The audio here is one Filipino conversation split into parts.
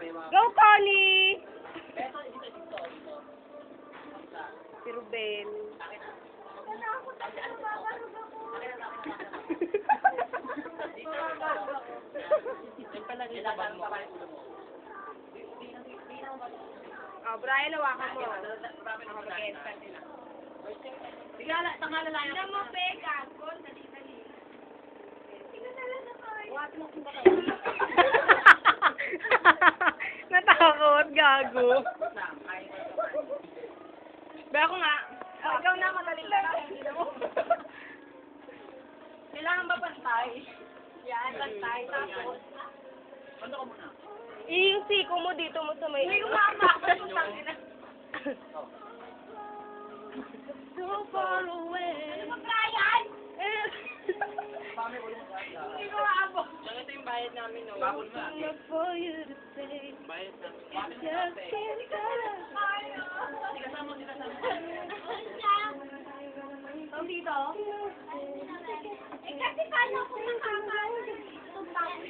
Go, Connie! Si Ruben. Oh, Brian, hawakan mo. Ako mag-e-instant nila. Bigala, tangala lang. Tignan mo, Pega. Dali. Natakot, gago. Ba ako nga. Ikaw na, madali lang. Kailangan ba pantay? Yan, pantay. Tapos, ano ka muna? Yung siko mo dito mo sa may... May umama ako sa tangina. So far away. Ano ba, Brian? Hindi ko maabo. Ito yung bayad namin, no? Babol mo. For you to say. Bayad na. Just can't Ang dito? Eh, kasi kaya ko nakakain.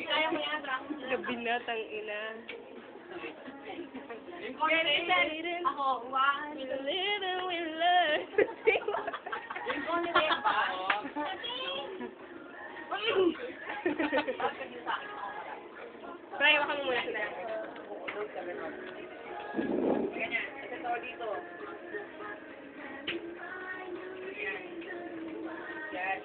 Kaya mo yan, Dra. Gabi na, tang ina. Ako, one. Living with love. Yung only way ba? Try, waka mo muna sila. Ganyan. Ito dito. Yan.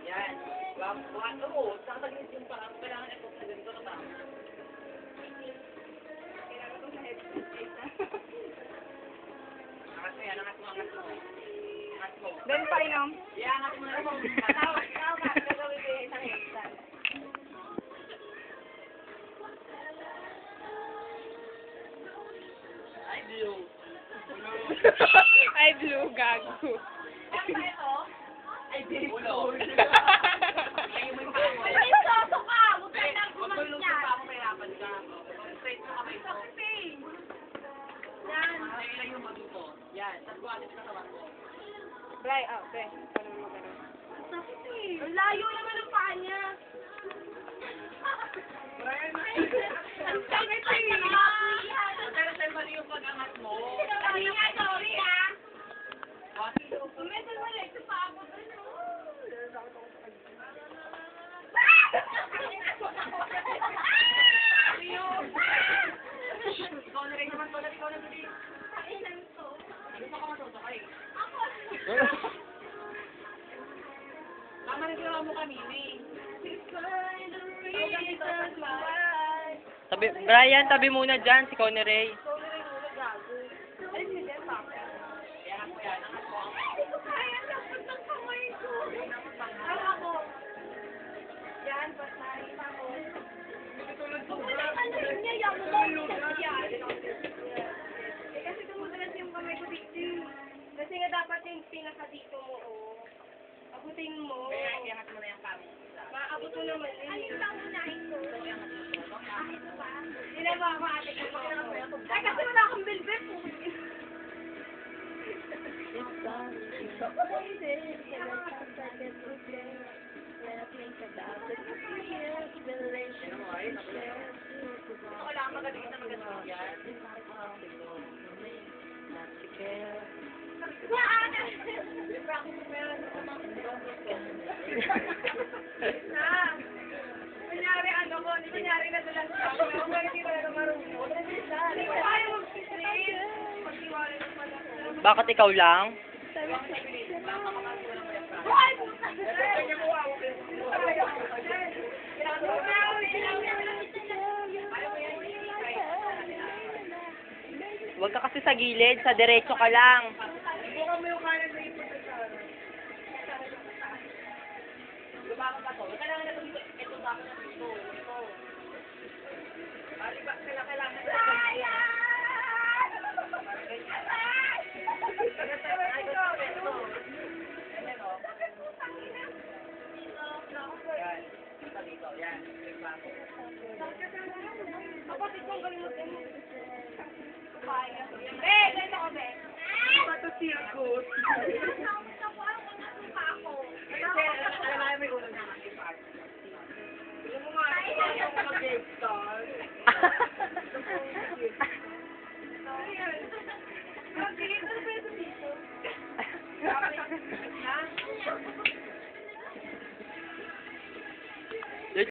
Yan. Buwan mo. Saan tagin yung parang kailangan ito na ganito na ba? Kailangan ito sa headset. Angat mo yan. Angat mo. Angat mo. Then, painom. Yan. Angat mo na. Tawag. Gagawin ko yung isang headset. Ay, blue. Ay, blue, gago. Ano ba ito? Ay, blue. Bray, okay. Paano mo gano'n? Ang layo naman ang paa niya. Ang sakit eh. Pero sa'yo mali yung pag-angat mo. Sorry ah. Medyo mali sa paa mo. Ikaw na rin naman pala. Ikaw na rin. Kailan to? Gusto ko matusokay. Ako. Tama rin ginawa mo kanina eh. Tabi, Brian, tabi muna dyan, si Connie Ray. Ikaw na rin muna gago. Ay, hindi din pa. Yan ako yan. Angat mo. Hindi ko kaya. Dapat ng kamay ko. Angat ako. Yan, basta. Tapos. Ano yun niya? Yan mo. Yan. Eh, kasi tumutulas yung kamay ko dito. Kasi nga dapat yung pinaka dito mo, oh. Abutin mo. Kaya iangat mo na yung kami. Maabot mo naman eh. Ayun lang muna ito. Hindi na ba ako ate ko? Ay, kasi wala akong bilbil po. Wala kang magaling na magaling yan. Kunyari ano ko, kunyari na dalang sa ako, pero hindi ko na marunong. Hindi ko kaya mag-stream. Pag-iwalay na pala. Bakit ikaw lang? Hoy! Huwag ka kasi sa gilid, sa diretso ka lang. Bukan mo yung kanan na ipot sa sana. Lumakan ka to. Kailangan na ito. Ito dapat na ito. Ito. Baliba, kailangan na ito. Yan. Kapatid kong galimutin mo. Ganito ko, be. Pato circus. Alam mo, may ulo na kasi. Yung mga mag-star. Na